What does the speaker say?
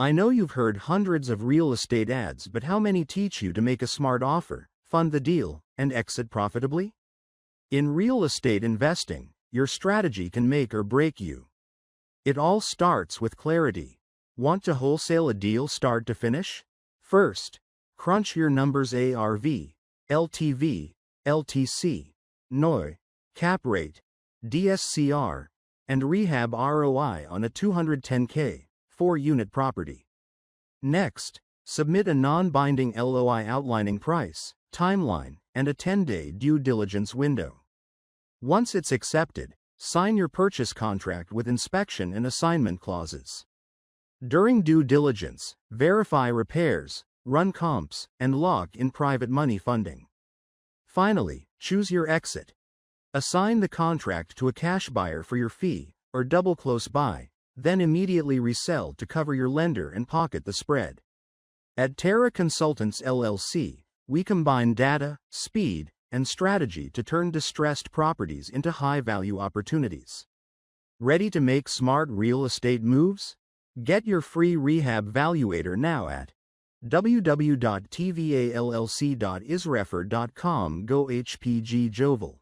I know you've heard hundreds of real estate ads, but how many teach you to make a smart offer, fund the deal, and exit profitably? In real estate investing, your strategy can make or break you. It all starts with clarity. Want to wholesale a deal start to finish? First, crunch your numbers: ARV, LTV, L.T.C, N.O.I, cap rate, DSCR, and rehab ROI on a 210K, 4-unit property. Next, submit a non-binding LOI outlining price, timeline, and a 10-day due diligence window. Once it's accepted, sign your purchase contract with inspection and assignment clauses. During due diligence, verify repairs, run comps, and lock in private money funding. Finally, choose your exit. Assign the contract to a cash buyer for your fee, or double close buy, then immediately resell to cover your lender and pocket the spread. At Terra Consultants LLC, we combine data, speed, and strategy to turn distressed properties into high-value opportunities. Ready to make smart real estate moves? Get your free Rehab Valuator now at www.tvallc.isrefer.com. Go HPG Jovel.